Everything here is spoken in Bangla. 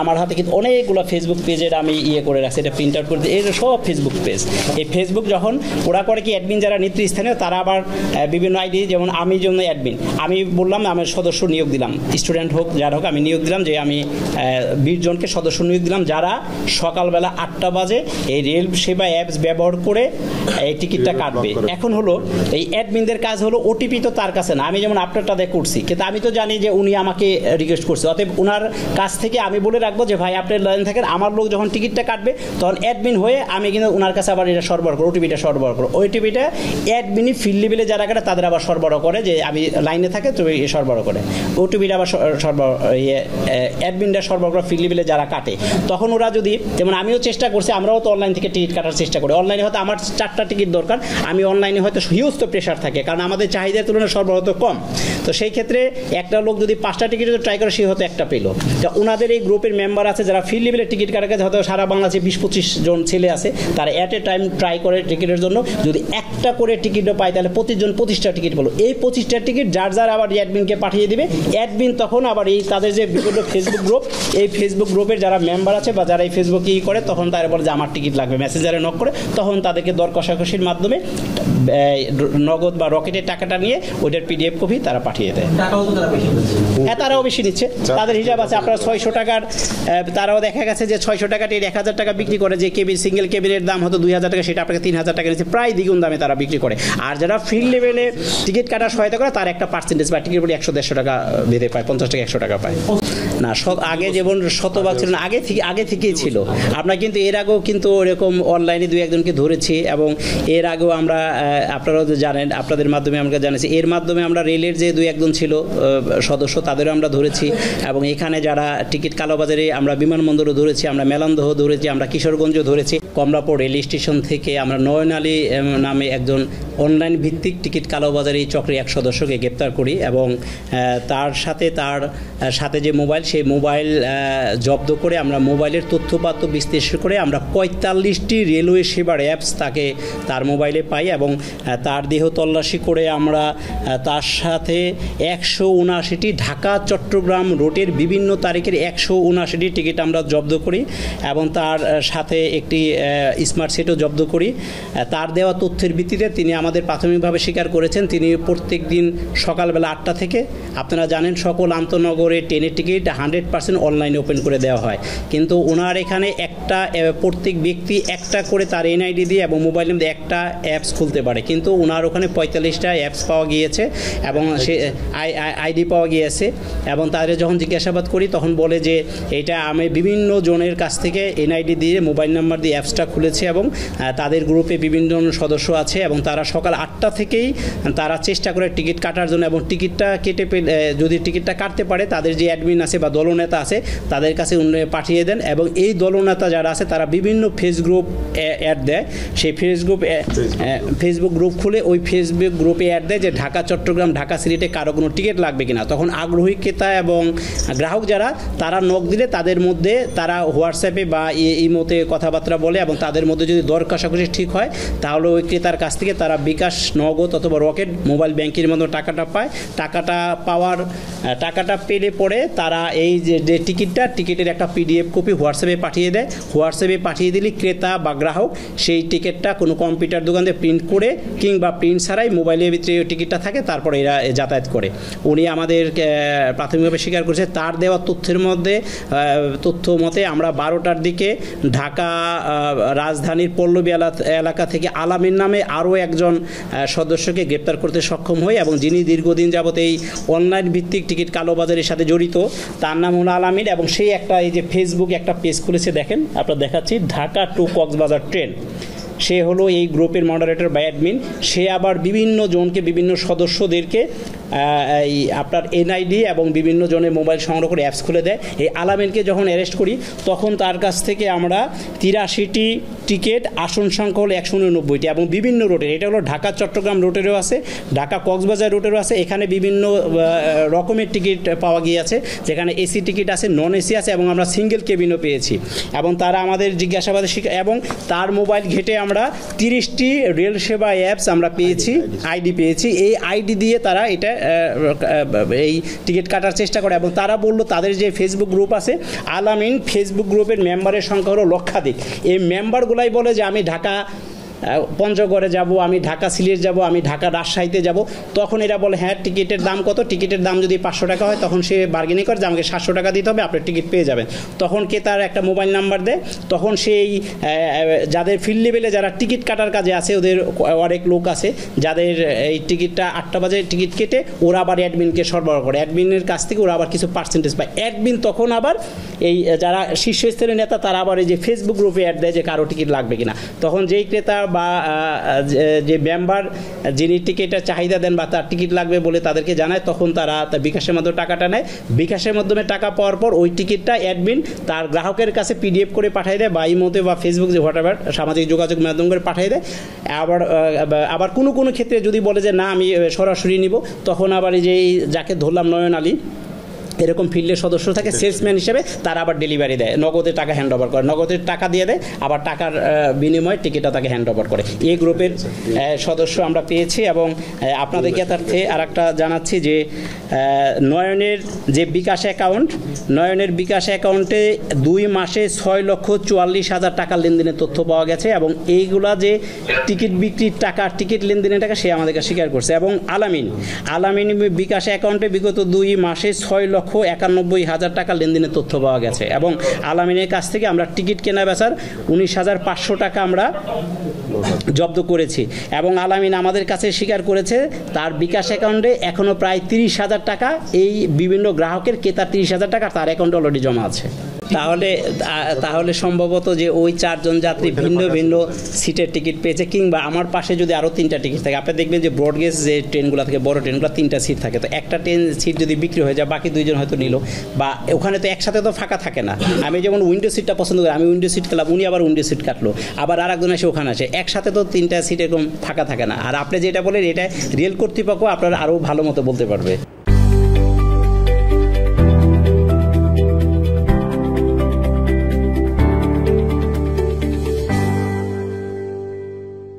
আমার হাতে কিন্তু অনেকগুলো ফেসবুক পেজের আমি করে রাখছি, এটা প্রিন্ট আউট করে দিই, এটা সব ফেসবুক পেজ। এই ফেসবুক যখন ওরা করে কি অ্যাডমিন যারা নেতৃস্থানীয় তারা আবার বিভিন্ন আইডি, যেমন আমি জন্য অ্যাডমিন, আমি বললাম আমার সদস্য নিয়োগ দিলাম, স্টুডেন্ট হোক যারা হোক আমি নিয়োগ দিলাম যে আমি 20 জনকে সদস্য নিয়োগ দিলাম যারা সকালবেলা 8টা বাজে এই রেল সেবা অ্যাপস ব্যবহার করে এই টিকিটটা কাটবে। এখন হলো এই অ্যাডমিনদের কাজ হলো ওটিপি তো তার কাছে না, আমি যেমন আপনারটা দিয়ে করছি, কিন্তু আমি তো জানি যে উনি আমাকে রিকোয়েস্ট করছে, অতএব ওনার কাছ থেকে আমি বলে রাখবো যে ভাই আপনার লাইন থাকেন, আমার লোক যখন টিকিটটা কাটবে তখন অ্যাডমিন হয়ে আমি কিন্তু ওনার কাছে আবার এটা সরবরাহ করো, ওটিপিটা সরবরাহ করো, ওটিপিটা অ্যাডমিনই ফিল্ড লেভেলে যারা কাটে তাদের আবার সরবরাহ করে যে আমি লাইনে থাকে তো সরবরাহ করে, ওটিপিটা আবার সরবরাহ অ্যাডমিনটা সরবরাহ করে ফিল্ড লেভেলে যারা কাটে। তখন ওরা যদি, যেমন আমিও চেষ্টা করছি, আমরাও তো অনলাইন থেকে টিকিট কাটার চেষ্টা করি, অনলাইনে হয়তো আমার 4টা টিকিট দরকার, আমি অনলাইনে হয়তো হিউজ তো প্রেশার থাকে কারণ আমাদের চাহিদার তুলনায় সরবরাহ তো কম, তো সেই ক্ষেত্রে একটা লোক যদি 5টা টিকিট ট্রাই করে সে হয়তো একটা পেলো। তো ওনাদের এই গ্রুপের মেম্বার আছে যারা ফিল্ড লেভেলে টিকিট কাটার কাছে হয়তো সারা বাংলাদেশে 20-25 জন ছেলে আছে, তারা অ্যাট এ টাইম ট্রাই করে টিকিটের জন্য, যদি একটা করে টিকিটও পায় তাহলে প্রতিজন 25টা টিকিট পেলো, এই 25টা টিকিট যার যার আবার অ্যাডমিনকে পাঠিয়ে দিবে, অ্যাডমিন তখন আবার এই তাদের যে বিভিন্ন ফেসবুক গ্রুপ, এই ফেসবুক গ্রুপের যারা মেম্বার আছে বা যারা এই ফেসবুকে করে তখন তারা বলে যে আমার টিকিট লাগবে, মেসেঞ্জারে নক করে তখন তাদেরকে দর কষাকষির মাধ্যমে নগদ বা রকেটের টাকাটা নিয়ে ওইটার পিডিএফ কপি তারা পাঠিয়ে দেয়। হ্যাঁ, তারাও বেশি নিচ্ছে, তাদের হিসাব আছে। আপনার 600 টাকার, তারাও দেখা গেছে যে 600 টাকাটি 1000 টাকা বিক্রি করে, যে কেবিন সিঙ্গেল কেবিনের দাম হতো 2000 টাকা, সেটা আপনাকে 3000 টাকা নিচ্ছে, প্রায় দ্বিগুণ দামে তারা বিক্রি করে। আর যারা ফিল্ড লেভেলে টিকিট কাটার সহায়তা করে তার একটা পার্সেন্টেজ বা টিকিট 100-150 টাকা বেঁধে পায়, 50 টাকা 100 টাকা পায় না। আগে যেমন শতভাগ ছিল না, আগে থেকেই ছিল। আমরা কিন্তু এর আগেও কিন্তু এরকম অনলাইনে 2-1 জনকে ধরেছি, এবং এর আগেও আমরা, আপনারাও জানেন, আপনাদের মাধ্যমে আমরা জানাচ্ছি, এর মাধ্যমে আমরা রেলের যে 2-1 জন ছিল সদস্য তাদেরও আমরা ধরেছি, এবং এখানে যারা টিকিট কালোবাজারে আমরা বিমানবন্দরও ধরেছি, আমরা মেলান্দহ ধরেছি, আমরা কিশোরগঞ্জও ধরেছি। কমলাপুর রেল স্টেশন থেকে আমরা নয়ন আলী নামে একজন অনলাইন ভিত্তিক টিকিট কালোবাজারি চক্রের 1 সদস্যকে গ্রেপ্তার করি, এবং তার সাথে যে মোবাইল, সেই মোবাইল জব্দ করে আমরা মোবাইলের তথ্যপাত্র বিশ্লেষণ করে আমরা 45টি রেলওয়ে সেবার অ্যাপস তার মোবাইলে পাই, এবং তার দেহ তল্লাশি করে আমরা তার সাথে 179টি ঢাকা চট্টগ্রাম রুটের বিভিন্ন তারিখের 179টি টিকিট আমরা জব্দ করি, এবং তার সাথে একটি স্মার্ট সেটও জব্দ করি। তার দেওয়া তথ্যের ভিত্তিতে তিনি আমাদের প্রাথমিকভাবে স্বীকার করেছেন তিনি প্রত্যেক দিন সকালবেলা 8টা থেকে, আপনারা জানেন সকল আন্তনগরে ট্রেনের টিকিট 100% অনলাইনে ওপেন করে দেওয়া হয়, কিন্তু ওনার এখানে প্রত্যেক ব্যক্তি একটা করে তার এনআইডি দিয়ে এবং মোবাইল নাম্বার একটা অ্যাপস খুলতে পারে, কিন্তু ওনার ওখানে 45টা অ্যাপস পাওয়া গিয়েছে এবং সে আইডি পাওয়া গিয়েছে, এবং তাদের যখন জিজ্ঞাসাবাদ করি তখন বলে যে এটা আমি বিভিন্ন জনের কাছ থেকে এনআইডি দিয়ে মোবাইল নাম্বার দিয়ে অ্যাপসটা খুলেছে, এবং তাদের গ্রুপে বিভিন্ন সদস্য আছে, এবং তারা সকাল 8টা থেকেই তারা চেষ্টা করে টিকিট কাটার জন্য, এবং টিকিটটা কেটে যদি টিকিটটা কাটতে পারে তাদের যে অ্যাডমিন আছে বা দলনেতা আছে তাদের কাছে পাঠিয়ে দেন, এবং এই দলনেতা যারা আছে তারা বিভিন্ন ফেসবুক অ্যাড দেয়, সেই ফেসবুক গ্রুপ খুলে ওই ফেসবুক গ্রুপে অ্যাড দেয় যে ঢাকা চট্টগ্রাম ঢাকা সিলেটে কারো কোনো টিকিট লাগবে কিনা। তখন আগ্রহী ক্রেতা এবং গ্রাহক যারা তারা নক দিলে তাদের মধ্যে তারা হোয়াটসঅ্যাপে বা ইমোতে কথাবার্তা বলে, এবং তাদের মধ্যে যদি দর কষাকষি ঠিক হয় তাহলে ওই ক্রেতার কাছ থেকে তারা বিকাশ, নগদ অথবা রকেট মোবাইল ব্যাংকের মতো টাকাটা পায়। টাকাটা পেলে পরে তারা এই যে টিকিটের একটা পিডিএফ কপি হোয়াটসঅ্যাপে পাঠিয়ে দেয়, হোয়াটসঅ্যাপে পাঠিয়ে দিলে ক্রেতা বা গ্রাহক সেই টিকিটটা কোনো কম্পিউটার দোকান থেকে প্রিন্ট করে কিংবা প্রিন্ট ছাড়াই মোবাইলের ভিতরে টিকিটটা থাকে, তারপরে এরা যাতায়াত করে। উনি আমাদের প্রাথমিকভাবে স্বীকার করেছে তার দেওয়া তথ্য মতে আমরা 12টার দিকে ঢাকা রাজধানীর পল্লবী এলাকা থেকে আলামিন নামে আরও একজন সদস্যকে গ্রেপ্তার করতে সক্ষম হই, এবং যিনি দীর্ঘদিন যাবত এই অনলাইন ভিত্তিক টিকিট কালোবাজারের সাথে জড়িত, তার নাম হলো আলামিন, এবং সেই এই যে ফেসবুক একটা পেজ খুলেছে, দেখেন আপনার দেখাচ্ছি, ঢাকা টু কক্সবাজার ট্রেন। সে হলো এই গ্রুপের মডারেটর বা অ্যাডমিন। সে আবার বিভিন্ন জনকে, বিভিন্ন সদস্যদেরকে এই আপনার এনআইডি এবং বিভিন্ন জনের মোবাইল সংগ্রহ করে অ্যাপস খুলে দেয়। এই আলামিনকে যখন অ্যারেস্ট করি তখন তার কাছ থেকে আমরা 83টি টিকিট, আসন সংখ্যা হলো 189টি, এবং বিভিন্ন রুটের, এটা হলো ঢাকা চট্টগ্রাম রুটেরও আছে, ঢাকা কক্সবাজার রুটেরও আছে, এখানে বিভিন্ন রকমের টিকিট পাওয়া গিয়েছে, যেখানে এসি টিকিট আছে, নন এসি আছে, এবং আমরা সিঙ্গেল কেবিনও পেয়েছি। এবং তারা আমাদের জিজ্ঞাসাবাদে এবং তার মোবাইল ঘেটে আমরা 30টি রেল সেবা অ্যাপস আমরা পেয়েছি, আইডি পেয়েছি। এই আইডি দিয়ে তারা এটা এই টিকিট কাটার চেষ্টা করে। এবং তারা বলল তাদের যে ফেসবুক গ্রুপ আছে আলামিন ফেসবুক গ্রুপের মেম্বারের সংখ্যা হলো লক্ষাধিক। এই মেম্বারগুলাই বলে যে আমি ঢাকা পঞ্চগড়ে যাব, আমি ঢাকা সিলেট যাব, আমি ঢাকা রাজশাহীতে যাব। তখন এরা বলে হ্যাঁ টিকিটের দাম কত, টিকিটের দাম যদি 500 টাকা হয় তখন সে বার্গেনিং করে যে আমাকে 700 টাকা দিতে হবে, আপনার টিকিট পেয়ে যাবেন। তখন কে তার একটা মোবাইল নাম্বার দেয়, তখন সেই যাদের ফিল্ড লেভেলে যারা টিকিট কাটার কাজে আছে ওদের অনেক লোক আছে যাদের এই টিকিটটা 8টা বাজে টিকিট কেটে ওরা আবার অ্যাডমিনকে সরবরাহ করে, অ্যাডমিনের কাছ থেকে ওরা আবার কিছু পার্সেন্টেজ পায়। অ্যাডমিন তখন আবার এই যারা শীর্ষস্তরের নেতা তারা আবার এই যে ফেসবুক গ্রুপে অ্যাড দেয় যে কারো টিকিট লাগবে কিনা। তখন যেই ক্রেতা বা যে মেম্বার যিনি টিকিটের চাহিদা দেন বা তার টিকিট লাগবে বলে তাদেরকে জানায়, তখন তারা বিকাশের মাধ্যমে টাকাটা নেয়। বিকাশের মাধ্যমে টাকা পাওয়ার পর ওই টিকিটটা অ্যাডমিন তার গ্রাহকের কাছে পিডিএফ করে পাঠিয়ে দেয় বা ইমোতে বা ফেসবুক যে হোয়াটএভার সামাজিক যোগাযোগ মাধ্যম করে পাঠিয়ে দেয়। আবার কোনো ক্ষেত্রে যদি বলে যে না আমি সরাসরি নিব, তখন আবার এই যে যাকে ধরলাম নয়ন আলী এরকম ফিল্ডের সদস্য থাকে সেলসম্যান হিসেবে, তারা আবার ডেলিভারি দেয়, নগদে টাকা হ্যান্ড ওভার করে, নগদের টাকা দিয়ে দেয়, আবার টাকার বিনিময়ে টিকিটটা তাকে হ্যান্ড ওভার করে। এই গ্রুপের সদস্য আমরা পেয়েছি। এবং আপনাদের জ্ঞাতার্থে আর একটা জানাচ্ছি যে নয়নের যে বিকাশ অ্যাকাউন্ট, নয়নের বিকাশ অ্যাকাউন্টে 2 মাসে 6,44,000 টাকার লেনদেনের তথ্য পাওয়া গেছে। এবং এইগুলা যে টিকিট বিক্রির টাকা, টিকিট লেনদেনের টাকা সে আমাদেরকে স্বীকার করছে। এবং আলামিন বিকাশ অ্যাকাউন্টে বিগত 2 মাসে 6,91,000 টাকা লেনদেনের তথ্য পাওয়া গেছে। এবং আলামিনের কাছ থেকে আমরা টিকিট কেনা বেচার 19,500 টাকা আমরা জব্দ করেছি। এবং আলামিন আমাদের কাছে স্বীকার করেছে তার বিকাশ অ্যাকাউন্টে এখনও প্রায় 30,000 টাকা এই বিভিন্ন গ্রাহকের ক্রেতার 30,000 টাকা তার অ্যাকাউন্টে অলরেডি জমা আছে। তাহলে সম্ভবত যে ওই 4 জন যাত্রী ভিন্ন ভিন্ন সিটের টিকিট পেয়েছে, কিংবা আমার পাশে যদি আরও 3টা টিকিট থাকে, আপনি দেখবেন যে ব্রডগেজ যে ট্রেনগুলো থাকে বড় ট্রেনগুলো 3টা সিট থাকে, তো একটা ট্রেন সিট যদি বিক্রি হয়ে যায় বাকি 2 জন হয়তো নিল, বা ওখানে তো একসাথে তো ফাঁকা থাকে না। আমি যেমন উইন্ডো সিটটা পছন্দ করি, আমি উইন্ডো সিট খেলাম, উনি আবার উইন্ডো সিট কাটলো, আবার আর একজন এসে ওখানে আসে, একসাথে তো 3টা সিট এরকম ফাঁকা থাকে না। আর আপনি যেটা বলেন এটা রেল কর্তৃপক্ষ আপনারা আরও ভালো মতো বলতে পারবে।